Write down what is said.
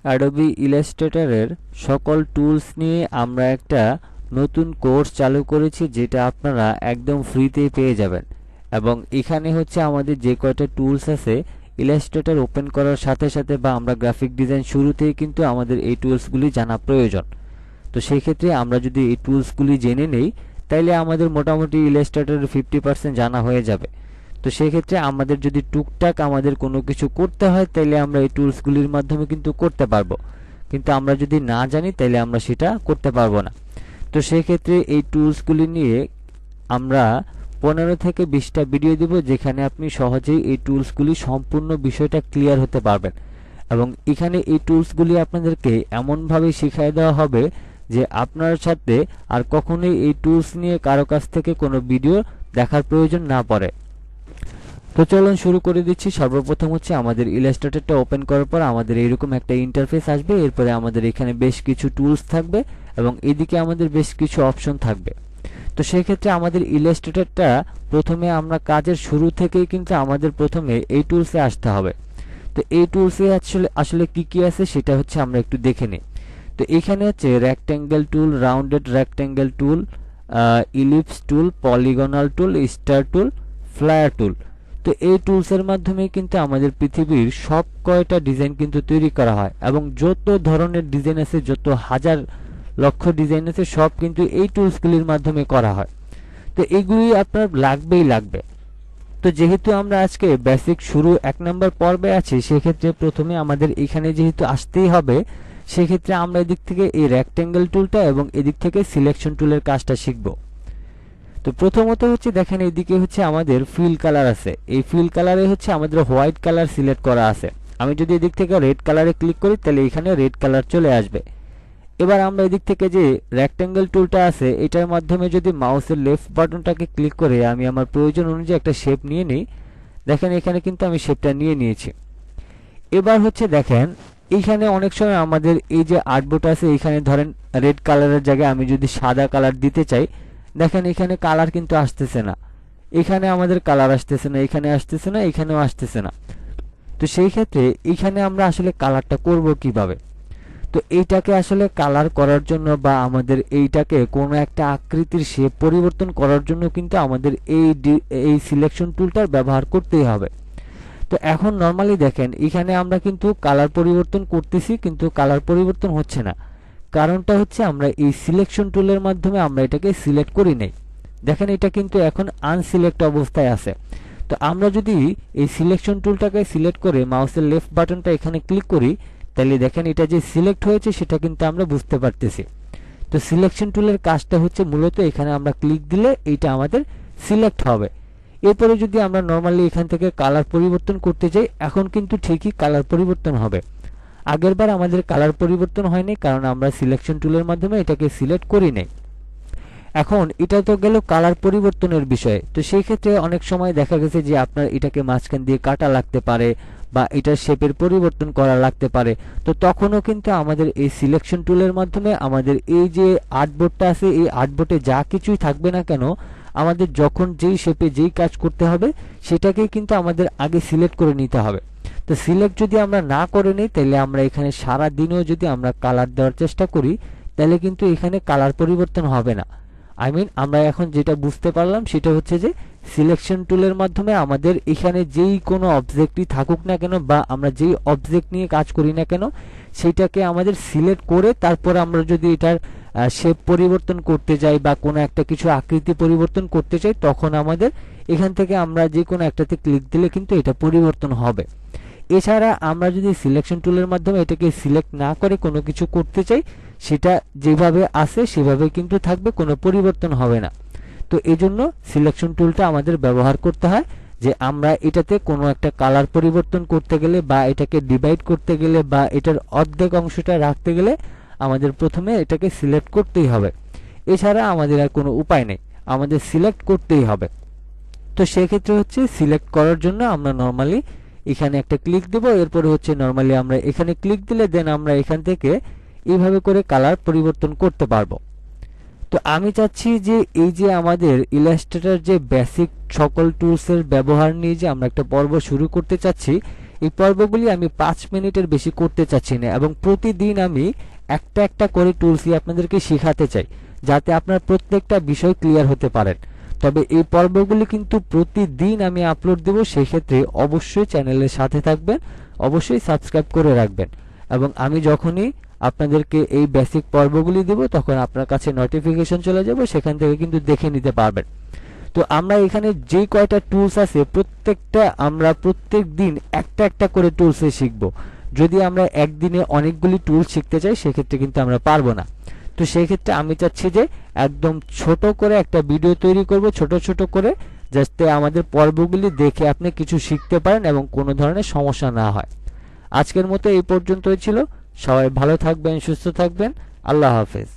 Adobe ইলাস্ট্রেটরের সকল tools নিয়ে আমরা একটা নতুন কোর্স চালু করেছি, যেটা আপনারা একদম ফ্রিতেই পেয়ে যাবেন। এবং এখানে হচ্ছে আমাদের যে কয়টা টুলস আছে, ইলাস্ট্রেটর ওপেন করার সাথে সাথে বা আমরা গ্রাফিক ডিজাইন শুরুতেই কিন্তু আমাদের এই টুলসগুলি জানা প্রয়োজন। তো সেই ক্ষেত্রে আমরা যদি এই টুলসগুলি জেনে নেই, তাইলে আমাদের মোটামুটি ইলাস্ট্রেটরের 50% জানা হয়ে যাবে। তো সেই ক্ষেত্রে আমাদের যদি টুকটাক আমাদের কোনো কিছু করতে হয়, তাইলে আমরা এই টুলসগুলির মাধ্যমে কিন্তু করতে পারবো। কিন্তু আমরা যদি না জানি, তাইলে আমরা সেটা করতে পারবো না। তো সেই ক্ষেত্রে এই টুলসগুলি নিয়ে আমরা 15 থেকে 20টা ভিডিও দিব, যেখানে আপনি সহজেই এই টুলসগুলি সম্পূর্ণ বিষয়টা ক্লিয়ার হতে পারবেন। এবং এখানে এই টুলসগুলি আপনাদেরকে এমনভাবে শিখিয়ে দেওয়া হবে যে আপনার সাথে আর কখনোই এই টুলস নিয়ে কারো কাছ থেকে কোনো ভিডিও দেখার প্রয়োজন না পড়ে। তো চলুন শুরু করে দিচ্ছি। সর্বপ্রথম হচ্ছে আমাদের ইলাস্ট্রেটরটা ওপেন করার পর আমাদের এইরকম একটা ইন্টারফেস আসবে। এরপরে আমাদের এখানে বেশ কিছু টুলস থাকবে এবং এদিকে আমাদের বেশ কিছু অপশন থাকবে। তো সেই ক্ষেত্রে আমাদের ইলাস্ট্রেটরটা প্রথমে আমরা কাজের শুরু থেকেই কিন্তু আমাদের প্রথমে এই টুলসে আসতে হবে। তো এই টুলসে আসলে কি কি আছে সেটা হচ্ছে আমরা একটু দেখে নিই। তো এখানে হচ্ছে রেক্ট্যাঙ্গেল টুল, রাউন্ডেড রেক্ট্যাঙ্গেল টুল, ইলিপস টুল, পলিগনাল টুল, স্টার টুল, ফ্লায়ার টুল। তো এই টুলসের মাধ্যমে কিন্তু আমাদের পৃথিবীর সব কয়টা ডিজাইন কিন্তু তৈরি করা হয়, এবং যত ধরনের ডিজাইন আছে, যত হাজার লক্ষ ডিজাইন আছে, সব কিন্তু এই টুলসগুলির মাধ্যমে করা হয়। তো এইগুলি আপনার লাগবেই লাগবে। তো যেহেতু আমরা আজকে বেসিক শুরু 1 নম্বর পর্বে আছি, সেক্ষেত্রে প্রথমে আমাদের এখানে যেহেতু আসতেই হবে, সেক্ষেত্রে আমরা এদিক থেকে এই রেক্ট্যাঙ্গেল টুলটা এবং এদিক থেকে সিলেকশন টুলের কাজটা শিখব। তো প্রথমত হচ্ছে দেখেন, এইদিকে হচ্ছে আমাদের ফিল কালার আছে। এই ফিল কালারে হচ্ছে আমাদের হোয়াইট কালার সিলেক্ট করা আছে। আমি যদি এদিক থেকে রেড কালারে ক্লিক করি, তাহলে এখানে রেড কালার চলে আসবে। এবার আমরা এদিক থেকে যে রেক্ট্যাঙ্গেল টুলটা আছে, এটার মাধ্যমে যদি মাউসের লেফট বাটনটাকে ক্লিক করে আমি আমার প্রয়োজন অনুযায়ী একটা শেপ নিয়ে নিই, দেখেন এখানে কিন্তু আমি শেপটা নিয়ে নিয়েছি। এবার হচ্ছে দেখেন, এইখানে অনেক সময় আমাদের এই যে আর্টবোর্ড আছে, এখানে ধরেন রেড কালারের জায়গায় আমি যদি সাদা কালার দিতে চাই, দেখেন এখানে কালার কিন্তু আসতেছে না। এখানে আমাদের কালার আসতেছে না, এখানে আসতেছে না, এখানেও আসতেছে না। তো সেই ক্ষেত্রে এখানে আমরা আসলে কালারটা করব কিভাবে? তো এইটাকে আসলে কালার করার জন্য বা আমাদের এইটাকে কোনো একটা আকৃতির শেপ পরিবর্তন করার জন্য কিন্তু আমাদের এই সিলেকশন টুলটার ব্যবহার করতেই হবে। তো এখন নরমালি দেখেন, এখানে আমরা কিন্তু কালার পরিবর্তন করতেছি, কিন্তু কালার পরিবর্তন হচ্ছে না। কারণটা হচ্ছে আমরা এই সিলেকশন টুলের মাধ্যমে আমরা এটাকে সিলেক্ট করি নাই। দেখেন এটা কিন্তু এখন আনসিলেক্ট অবস্থায় আছে। তো আমরা যদি এই সিলেকশন টুলটাকে সিলেক্ট করে মাউসের লেফট বাটনটা এখানে ক্লিক করি, তাহলে দেখেন এটা যে সিলেক্ট হয়েছে সেটা কিন্তু আমরা বুঝতে পারতেছি। তো সিলেকশন টুলের কাজটা হচ্ছে মূলত এখানে আমরা ক্লিক দিলে এইটা আমাদের সিলেক্ট হবে। এরপরে যদি আমরা নরমালি এখান থেকে কালার পরিবর্তন করতে চাই, এখন কিন্তু ঠিকই কালার পরিবর্তন হবে। আগেরবার আমাদের কালার পরিবর্তন হয়নি, কারণ আমরা সিলেকশন টুলের মাধ্যমে এটাকে সিলেক্ট করি নাই। এখন এটা তো গেল কালার পরিবর্তনের বিষয়ে। তো সেই ক্ষেত্রে অনেক সময় দেখা গেছে যে আপনার এটাকে মাঝখান দিয়ে কাটা লাগতে পারে বা এটার শেপের পরিবর্তন করা লাগতে পারে। তো তখনও কিন্তু আমাদের এই সিলেকশন টুলের মাধ্যমে আমাদের এই যে আর্টবোর্ডটা আছে, এই আর্টবোর্ডে যা কিছুই থাকবে না কেন, আমাদের যখন যেই শেপে যেই কাজ করতে হবে, সেটাকেই কিন্তু আমাদের আগে সিলেক্ট করে নিতে হবে। তো সিলেক্ট যদি আমরা না করে নিই, তাহলে আমরা এখানে সারা দিনও যদি আমরা কালার দেওয়ার চেষ্টা করি, তাহলে কিন্তু এখানে কালার পরিবর্তন হবে না। আমরা এখন যেটা বুঝতে পারলাম সেটা হচ্ছে যে সিলেকশন টুলের মাধ্যমে আমাদের এখানে যেই কোনো অবজেক্টই থাকুক না কেন বা আমরা যেই অবজেক্ট নিয়ে কাজ করি না কেন, সেটাকে আমাদের সিলেক্ট করে তারপর আমরা যদি এটার শেপ পরিবর্তন করতে যাই বা কোনো একটা কিছু আকৃতি পরিবর্তন করতে চাই, তখন আমাদের এখান থেকে আমরা যে কোনো একটাতে ক্লিক দিলে কিন্তু এটা পরিবর্তন হবে। এছাড়া আমরা যদি সিলেকশন টুলের মাধ্যমে এটাকে সিলেক্ট না করে কোনো কিছু করতে চাই, সেটা যেভাবে আছে সেভাবে কিন্তু থাকবে, কোনো পরিবর্তন হবে না। তো এজন্য সিলেকশন টুলটা আমাদের ব্যবহার করতে হয়, যে আমরা এটাতে কোনো একটা কালার পরিবর্তন করতে গেলে বা এটাকে ডিভাইড করতে গেলে বা এটার অর্ধেক অংশটা রাখতে গেলে আমাদের প্রথমে এটাকে সিলেক্ট করতেই হবে। এছাড়া আমাদের আর কোনো উপায় নেই, আমাদের সিলেক্ট করতেই হবে। তো সেক্ষেত্রে হচ্ছে সিলেক্ট করার জন্য আমরা নরমালি এখানে একটা ক্লিক দেব। এরপরে হচ্ছে নরমালি আমরা এখানে ক্লিক দিলে দেন আমরা এখান থেকে এইভাবে করে কালার পরিবর্তন করতে পারবো। তো আমি চাচ্ছি যে এই যে আমাদের ইলাস্ট্রেটর যে বেসিক সকল টুলসের ব্যবহার নিয়ে যে আমরা একটা পর্ব শুরু করতে চাচ্ছি, এই পর্বগুলি আমি 5 মিনিটের বেশি করতে চাচ্ছি না এবং প্রতিদিন আমি একটা একটা করে টুলসই আপনাদেরকে শেখাতে চাই, যাতে আপনার প্রত্যেকটা বিষয় ক্লিয়ার হতে পারেন। তবে এই পর্বগুলি কিন্তু প্রতিদিন আমি আপলোড দেব, সেই ক্ষেত্রে অবশ্যই চ্যানেলের সাথে থাকবেন, অবশ্যই সাবস্ক্রাইব করে রাখবেন এবং আমি যখনই আপনাদেরকে এই বেসিক পর্বগুলি দেব তখন আপনার কাছে নোটিফিকেশন চলে যাবে, সেখান থেকে কিন্তু দেখে নিতে পারবেন। তো আমরা এখানে যে কয়টা টুলস আছে প্রত্যেকটা আমরা প্রত্যেক দিন একটা একটা করে টুলসে শিখব। যদি আমরা একদিনে অনেকগুলি টুলস শিখতে চাই সেক্ষেত্রে কিন্তু আমরা পারবো না। তো সেই ক্ষেত্রে আমি চাচ্ছি যে একদম ছোট করে একটা ভিডিও তৈরি করব, ছোট ছোট করে, যাতে আমাদের পর্বগুলি দেখে আপনি কিছু শিখতে পারেন এবং কোনো ধরনের সমস্যা না হয়। আজকের মতো এই পর্যন্তই ছিল। সবাই ভালো থাকবেন, সুস্থ থাকবেন। আল্লাহ হাফেজ।